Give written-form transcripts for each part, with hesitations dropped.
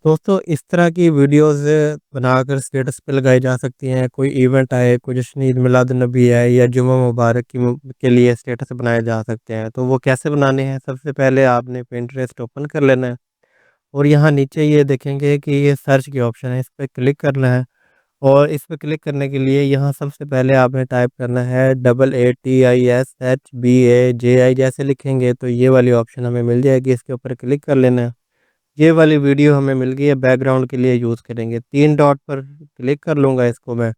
दोस्तों इस तरह की वीडियोस बनाकर स्टेटस पे लगाई जा सकती हैं। कोई इवेंट आए, कोई जश्न ईद मिलाद नबी है या जुम्मा मुबारक के लिए स्टेटस बनाए जा सकते हैं। तो वो कैसे बनाने हैं? सबसे पहले आपने पिंटरेस्ट ओपन कर लेना है और यहाँ नीचे ये देखेंगे कि ये सर्च की ऑप्शन है, इस पे क्लिक करना है। और इस पे क्लिक करने के लिए यहाँ सबसे पहले आपने टाइप करना है AATISHBAJI। जैसे लिखेंगे तो ये वाली ऑप्शन हमें मिल जाएगी, इसके ऊपर क्लिक कर लेना है। ये वाली वीडियो हमें मिल गई है, बैकग्राउंड के लिए यूज़ करेंगे। 3 डॉट पर क्लिक कर लूँगा इसको मैं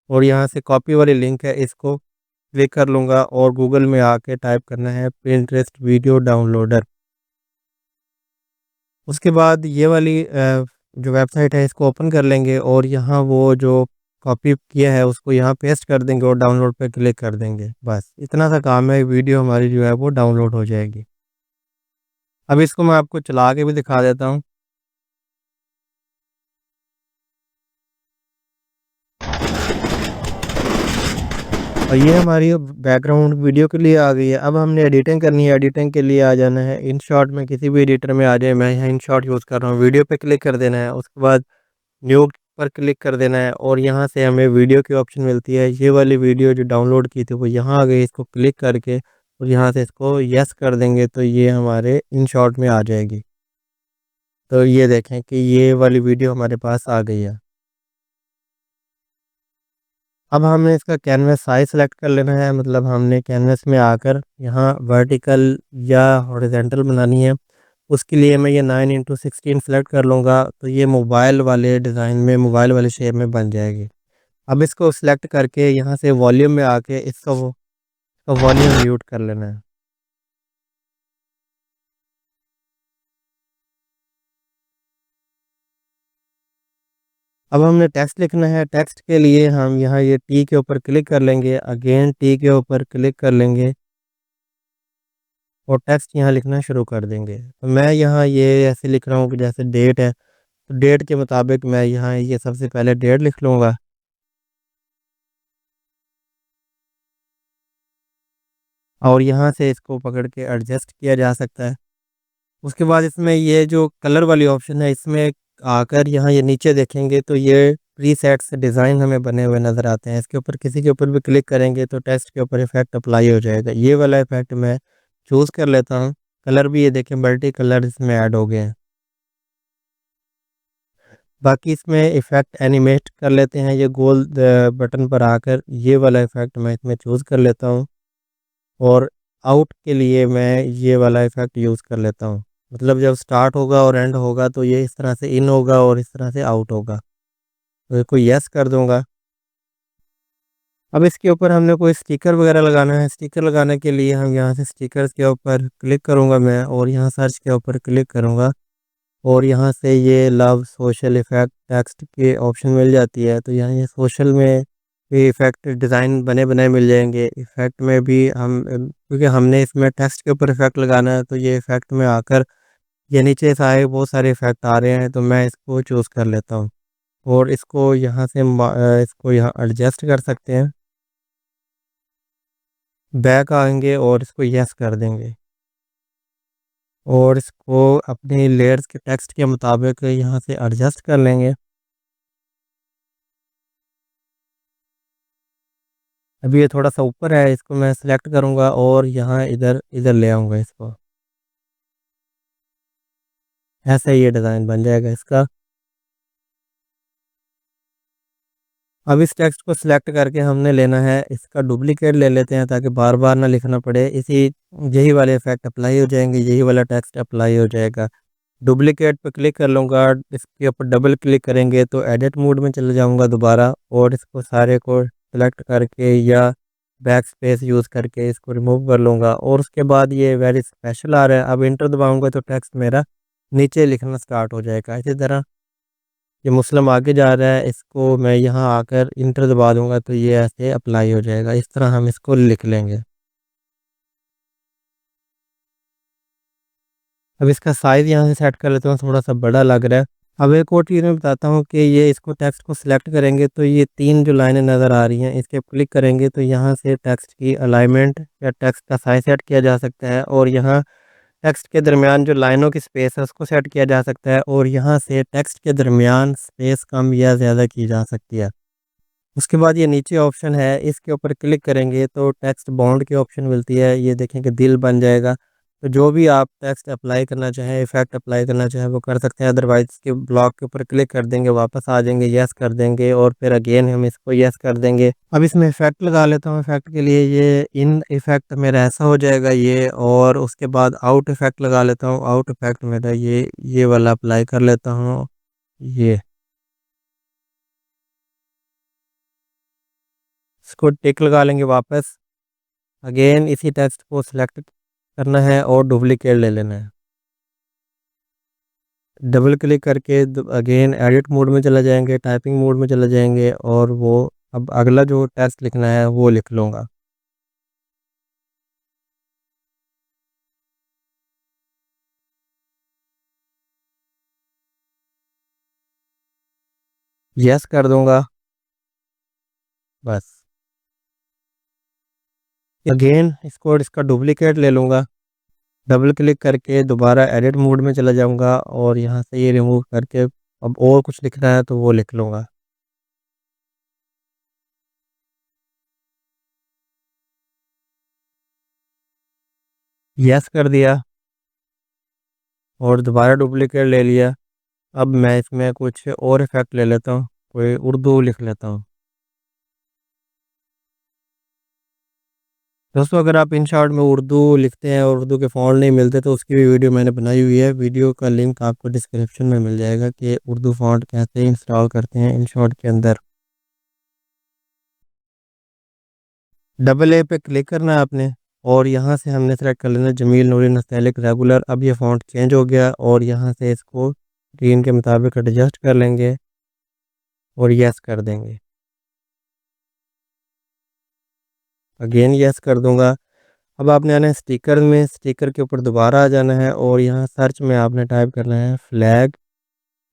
और यहाँ से कॉपी वाली लिंक है, इसको क्लिक कर लूँगा और गूगल में आके टाइप करना है पिंटरेस्ट वीडियो डाउनलोडर। उसके बाद ये वाली जो वेबसाइट है इसको ओपन कर लेंगे और यहाँ वो जो कॉपी किया है उसको यहाँ पेस्ट कर देंगे और डाउनलोड पे क्लिक कर देंगे। बस इतना सा काम है, वीडियो हमारी जो है वो डाउनलोड हो जाएगी। अब इसको मैं आपको चला के भी दिखा देता हूँ। और ये हमारी अब बैकग्राउंड वीडियो के लिए आ गई है। अब हमने एडिटिंग करनी है, एडिटिंग के लिए आ जाना है इनशॉट में, किसी भी एडिटर में आ जाए। मैं यहाँ इनशॉट यूज़ कर रहा हूँ। वीडियो पे क्लिक कर देना है, उसके बाद न्यू पर क्लिक कर देना है और यहाँ से हमें वीडियो की ऑप्शन मिलती है। ये वाली वीडियो जो डाउनलोड की थी वो यहाँ आ गई, इसको क्लिक करके और यहाँ से इसको यस कर देंगे तो ये हमारे इनशॉट में आ जाएगी। तो ये देखें कि ये वाली वीडियो हमारे पास आ गई है। अब हमें इसका कैनवास साइज़ सेलेक्ट कर लेना है, मतलब हमने कैनवास में आकर यहाँ वर्टिकल या हॉरिजॉन्टल बनानी है। उसके लिए मैं ये 9x16 सेलेक्ट कर लूँगा तो ये मोबाइल वाले डिज़ाइन में, मोबाइल वाले शेप में बन जाएगी। अब इसको सेलेक्ट करके यहाँ से वॉल्यूम में आके इसका वॉल्यूम म्यूट कर लेना है। अब हमने टेक्स्ट लिखना है, टेक्स्ट के लिए हम यहाँ ये टी के ऊपर क्लिक कर लेंगे, अगेन टी के ऊपर क्लिक कर लेंगे और टेक्स्ट यहाँ लिखना शुरू कर देंगे। तो मैं यहाँ ये ऐसे लिख रहा हूँ कि जैसे डेट है, तो डेट के मुताबिक मैं यहाँ ये सबसे पहले डेट लिख लूँगा और यहाँ से इसको पकड़ के एडजस्ट किया जा सकता है। उसके बाद इसमें ये जो कलर वाली ऑप्शन है, इसमें आकर यहाँ ये नीचे देखेंगे तो ये प्रीसेट्स डिज़ाइन हमें बने हुए नज़र आते हैं। इसके ऊपर किसी के ऊपर भी क्लिक करेंगे तो टेक्स्ट के ऊपर इफ़ेक्ट अप्लाई हो जाएगा। ये वाला इफ़ेक्ट मैं चूज़ कर लेता हूँ। कलर भी ये देखें मल्टी कलर इसमें ऐड हो गए हैं। बाकी इसमें इफ़ेक्ट एनिमेट कर लेते हैं, ये गोल बटन पर आकर ये वाला इफ़ेक्ट मैं इसमें चूज़ कर लेता हूँ और आउट के लिए मैं ये वाला इफ़ेक्ट यूज़ कर लेता हूँ। मतलब जब स्टार्ट होगा और एंड होगा तो ये इस तरह से इन होगा और इस तरह से आउट होगा। तो इसको येस कर दूँगा। अब इसके ऊपर हमने कोई स्टिकर वगैरह लगाना है। स्टिकर लगाने के लिए हम यहाँ से स्टिकर्स के ऊपर क्लिक करूँगा मैं और यहाँ सर्च के ऊपर क्लिक करूँगा और यहाँ से ये लव सोशल इफ़ेक्ट टेक्स्ट के ऑप्शन मिल जाती है। तो यहाँ ये सोशल में भी इफ़ेक्ट डिज़ाइन बने बनाए मिल जाएंगे। इफ़ेक्ट में भी हम क्योंकि हमने इसमें टेक्स्ट के ऊपर इफ़ेक्ट लगाना है तो ये इफ़ेक्ट में आकर ये नीचे सारे बहुत सारे इफ़ेक्ट आ रहे हैं तो मैं इसको चूज़ कर लेता हूँ और इसको यहाँ से इसको यहाँ एडजस्ट कर सकते हैं। बैक आएंगे और इसको यस कर देंगे और इसको अपनी लेयर्स के टेक्स्ट के मुताबिक यहाँ से एडजस्ट कर लेंगे। अभी ये थोड़ा सा ऊपर है, इसको मैं सेलेक्ट करूँगा और यहाँ इधर इधर ले आऊँगा इसको। ऐसे ही ये डिज़ाइन बन जाएगा इसका। अब इस टेक्स्ट को सिलेक्ट करके हमने लेना है, इसका डुप्लीकेट ले लेते हैं ताकि बार बार ना लिखना पड़े। इसी यही वाले इफेक्ट अप्लाई हो जाएंगे, यही वाला टेक्स्ट अप्लाई हो जाएगा। डुप्लीकेट पे क्लिक कर लूँगा, इसके ऊपर डबल क्लिक करेंगे तो एडिट मोड में चले जाऊँगा दोबारा और इसको सारे को सेलेक्ट करके या बैक स्पेस यूज़ करके इसको रिमूव कर लूँगा और उसके बाद ये वेरी स्पेशल आ रहा है। अब इंटर दबाऊँगा तो टेक्स्ट मेरा नीचे लिखना स्टार्ट हो जाएगा। इसी तरह ये मुस्लिम आगे जा रहा है, इसको मैं यहाँ आकर इंटर दबा दूँगा तो ये ऐसे अप्लाई हो जाएगा। इस तरह हम इसको लिख लेंगे। अब इसका साइज़ यहाँ से सेट कर लेता हूँ, थोड़ा-सा बड़ा लग रहा है। अब एक और चीज़ मैं बताता हूँ कि ये इसको टेक्स्ट को सिलेक्ट करेंगे तो ये 3 जो लाइनें नज़र आ रही हैं, इसके क्लिक करेंगे तो यहाँ से टेक्स्ट की अलाइनमेंट या टेक्स्ट का साइज़ सेट किया जा सकता है और यहाँ टेक्स्ट के दरमियान जो लाइनों की स्पेस है उसको सेट किया जा सकता है और यहाँ से टेक्स्ट के दरमियान स्पेस कम या ज़्यादा की जा सकती है। उसके बाद ये नीचे ऑप्शन है, इसके ऊपर क्लिक करेंगे तो टेक्स्ट बॉन्ड की ऑप्शन मिलती है। ये देखें कि दिल बन जाएगा। तो जो भी आप टेक्स्ट अप्लाई करना चाहें, इफ़ेक्ट अप्लाई करना चाहें वो कर सकते हैं। अदरवाइज़ इसके ब्लॉक के ऊपर क्लिक कर देंगे, वापस आ जाएँगे, येस कर देंगे और फिर अगेन हम इसको येस कर देंगे। अब इसमें इफ़ेक्ट लगा लेता हूँ। इफ़ेक्ट के लिए ये इन इफ़ेक्ट मेरा ऐसा हो जाएगा ये, और उसके बाद आउट इफ़ेक्ट लगा लेता हूँ। आउट इफ़ेक्ट मेरा ये वाला अप्लाई कर लेता हूँ। ये इसको टिक लगा लेंगे वापस। अगेन इसी टेक्स्ट को सिलेक्ट करना है और डुप्लीकेट ले लेना है। डबल क्लिक करके अगेन एडिट मोड में चला जाएंगे, टाइपिंग मोड में चला जाएंगे और वो अब अगला जो टेक्स्ट लिखना है वो लिख लूँगा। यस कर दूंगा बस। अगेन इसको और इसका डुप्लीकेट ले लूँगा। डबल क्लिक करके दोबारा एडिट मोड में चला जाऊँगा और यहाँ से ये रिमूव करके अब और कुछ लिखना है तो वो लिख लूँगा। यस कर दिया और दोबारा डुप्लीकेट ले लिया। अब मैं इसमें कुछ और इफ़ेक्ट ले लेता हूँ, कोई उर्दू लिख लेता हूँ। दोस्तों अगर आप इन शॉर्ट में उर्दू लिखते हैं और उर्दू के फ़ॉन्ट नहीं मिलते तो उसकी भी वीडियो मैंने बनाई हुई है। वीडियो का लिंक आपको डिस्क्रिप्शन में मिल जाएगा कि उर्दू फ़ॉन्ट कैसे इंस्टॉल करते हैं इन शॉर्ट के अंदर। डबल ए पे क्लिक करना है आपने और यहाँ से हमने सेलेक्ट कर लेना जमील नूरी नस्तैलिक रेगुलर। अब ये फ़ॉन्ट चेंज हो गया और यहाँ से इसको स्क्रीन के मुताबिक एडजस्ट कर लेंगे और यस कर देंगे। अगेन यस कर दूंगा। अब आपने आना है स्टिकर में, स्टिकर के ऊपर दोबारा आ जाना है और यहाँ सर्च में आपने टाइप करना है फ्लैग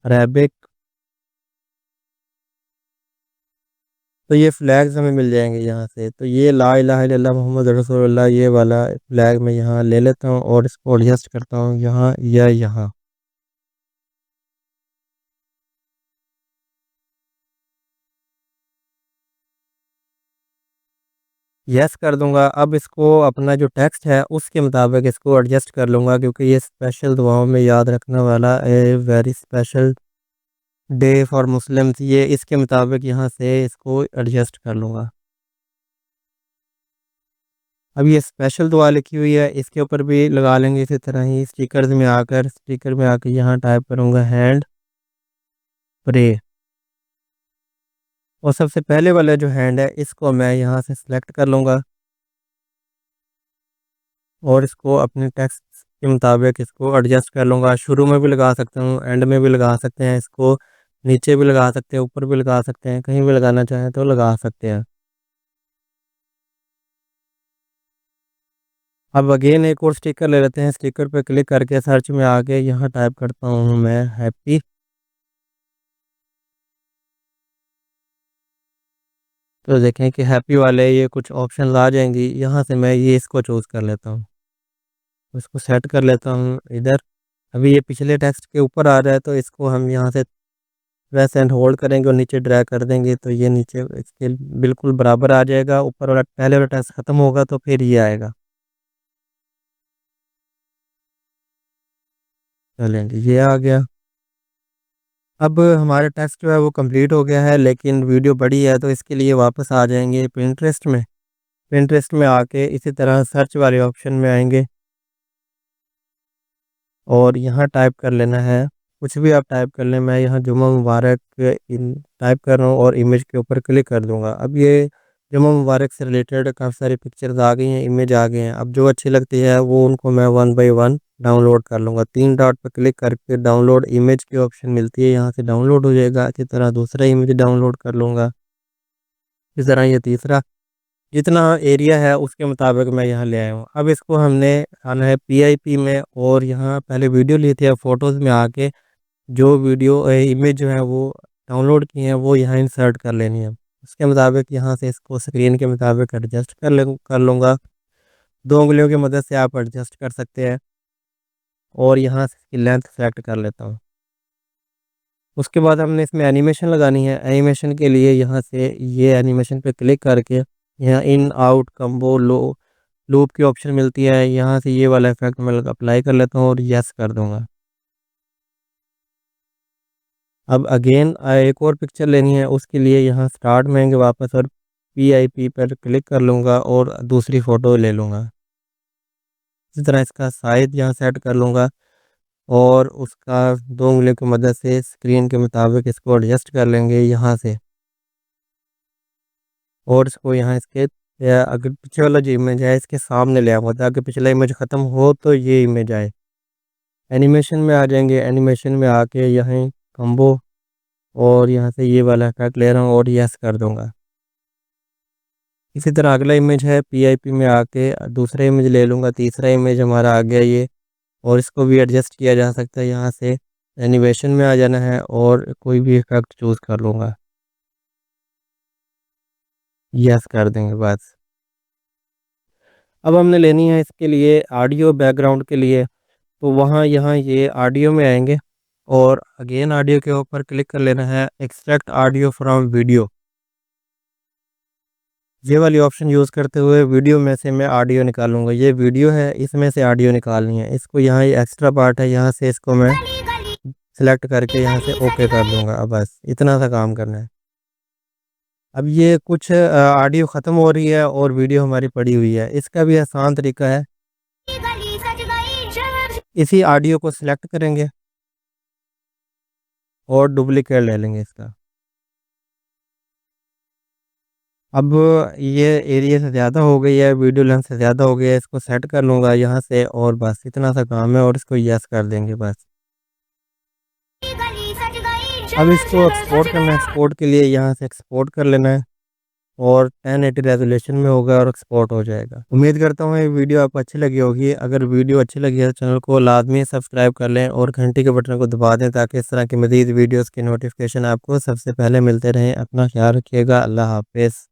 अरेबिक। तो ये फ्लैग्स हमें मिल जाएंगे यहाँ से। तो ये ला इलाहा इल्लल्लाह मोहम्मद रसूलुल्लाह ये वाला फ्लैग मैं यहाँ ले लेता हूँ और इसको एडजस्ट करता हूँ यहाँ या यहाँ। यस कर दूंगा। अब इसको अपना जो टेक्स्ट है उसके मुताबिक इसको एडजस्ट कर लूँगा क्योंकि ये स्पेशल दुआओं में याद रखने वाला a very special day for Muslims, ये इसके मुताबिक यहाँ से इसको एडजस्ट कर लूँगा। अब ये स्पेशल दुआ लिखी हुई है इसके ऊपर भी लगा लेंगे इसी तरह ही। स्टिकर में आकर यहाँ टाइप करूँगा हैंड प्रे और सबसे पहले वाला जो हैंड है इसको मैं यहाँ से सिलेक्ट कर लूँगा और इसको अपने टेक्स्ट के मुताबिक इसको एडजस्ट कर लूँगा। शुरू में भी लगा सकता हूँ, एंड में भी लगा सकते हैं, इसको नीचे भी लगा सकते हैं, ऊपर भी लगा सकते हैं, कहीं भी लगाना चाहें तो लगा सकते हैं। अब अगेन एक और स्टिकर ले लेते हैं। स्टिकर पे क्लिक करके सर्च में आके यहाँ टाइप करता हूँ मैं हैप्पी। तो देखें कि हैप्पी वाले ये कुछ ऑप्शन आ जाएंगी। यहाँ से मैं ये इसको चूज़ कर लेता हूँ, इसको सेट कर लेता हूँ इधर। अभी ये पिछले टेक्स्ट के ऊपर आ रहा है तो इसको हम यहाँ से प्रेस एंड होल्ड करेंगे और नीचे ड्रैग कर देंगे तो ये नीचे इसके बिल्कुल बराबर आ जाएगा। ऊपर वाला पहले वाला टेक्स्ट खत्म होगा तो फिर ये आएगा। चलें जी, ये आ गया। अब हमारा टेक्स्ट जो है वो कंप्लीट हो गया है लेकिन वीडियो बड़ी है तो इसके लिए वापस आ जाएंगे पिंटरेस्ट में। पिंटरेस्ट में आके इसी तरह सर्च वाले ऑप्शन में आएंगे और यहाँ टाइप कर लेना है, कुछ भी आप टाइप कर लें। मैं यहाँ जुमा मुबारक इन टाइप कर रहा हूँ और इमेज के ऊपर क्लिक कर दूँगा। अब ये जुमा मुबारक से रिलेटेड काफ़ी सारी पिक्चर्स आ गई हैं, इमेज आ गए हैं। अब जो अच्छी लगती है वो उनको मैं वन बाय वन डाउनलोड कर लूँगा। 3 डॉट पर क्लिक करके डाउनलोड इमेज की ऑप्शन मिलती है, यहाँ से डाउनलोड हो जाएगा। इसी तरह दूसरा इमेज डाउनलोड कर लूँगा। इस तरह ये तीसरा, जितना एरिया है उसके मुताबिक मैं यहाँ ले आया हूँ। अब इसको हमने आना है पीआईपी में और यहाँ पहले वीडियो ली थी, अब फ़ोटोज़ में आके जो वीडियो इमेज जो है वो डाउनलोड की है वो यहाँ इंसर्ट कर लेनी है। उसके मुताबिक यहाँ से इसको स्क्रीन के मुताबिक एडजस्ट कर लूँगा। 2 उँगलियों की मदद से आप एडजस्ट कर सकते हैं। और यहाँ से इसकी लेंथ सेलेक्ट कर लेता हूँ। उसके बाद हमने इसमें एनिमेशन लगानी है। एनिमेशन के लिए यहाँ से ये एनिमेशन पे क्लिक करके यहाँ इन आउट कम्बो लूप की ऑप्शन मिलती है, यहाँ से ये वाला इफेक्ट मैं अप्लाई कर लेता हूँ और यस कर दूंगा। अब अगेन एक और पिक्चर लेनी है, उसके लिए यहाँ स्टार्ट में आएंगे वापस और PIP पर क्लिक कर लूँगा और दूसरी फ़ोटो ले लूँगा। इसी तरह इसका साइज़ यहाँ सेट कर लूँगा और उसका 2 उंगलियों की मदद से स्क्रीन के मुताबिक इसको एडजस्ट कर लेंगे यहाँ से। और इसको यहाँ इसके अगर पीछे वाला जो इमेज है इसके सामने ले आऊँगा ताकि पिछला इमेज ख़त्म हो तो ये इमेज आए। एनिमेशन में आ जाएंगे, एनिमेशन में आके यहाँ कम्बो और यहाँ से ये वाला इफेक्ट ले रहा हूँ और यस कर दूंगा। इसी तरह अगला इमेज है, PIP में आके दूसरा इमेज ले लूँगा, तीसरा इमेज हमारा आ गया ये। और इसको भी एडजस्ट किया जा सकता है, यहाँ से एनिमेशन में आ जाना है और कोई भी इफेक्ट चूज़ कर लूँगा, यस कर देंगे बस। अब हमने लेनी है इसके लिए ऑडियो बैकग्राउंड के लिए, तो वहाँ यहाँ ये ऑडियो में आएंगे और अगेन ऑडियो के ऊपर क्लिक कर लेना है, एक्सट्रैक्ट ऑडियो फ्रॉम वीडियो। ये वाली ऑप्शन यूज़ करते हुए वीडियो में से मैं ऑडियो निकालूंगा। ये वीडियो है, इसमें से ऑडियो निकालनी है। इसको यहाँ ये एक्स्ट्रा पार्ट है, यहाँ से इसको मैं सिलेक्ट करके यहाँ से ओके कर दूंगा। अब बस इतना सा काम करना है। अब ये कुछ ऑडियो ख़त्म हो रही है और वीडियो हमारी पड़ी हुई है। इसका भी आसान तरीका है, इसी ऑडियो को सिलेक्ट करेंगे और डुप्लीकेट ले लेंगे इसका। अब ये एरिया से ज़्यादा हो गई है, वीडियो लेंथ से ज़्यादा हो गया है, इसको सेट कर लूँगा यहाँ से और बस इतना सा काम है और इसको यस कर देंगे बस। अब इसको एक्सपोर्ट करना है, एक्सपोर्ट के लिए यहाँ से एक्सपोर्ट कर लेना है और 1080 रेजोल्यूशन में होगा और एक्सपोर्ट हो जाएगा। उम्मीद करता हूँ ये वीडियो आपको अच्छी लगी होगी। अगर वीडियो अच्छी लगी है तो चैनल को लाजमी सब्सक्राइब कर लें और घंटी के बटन को दबा दें ताकि इस तरह की मज़ीद वीडियोज़ की नोटिफिकेशन आपको सबसे पहले मिलते रहें। अपना ख्याल रखिएगा। अल्लाह हाफिज़।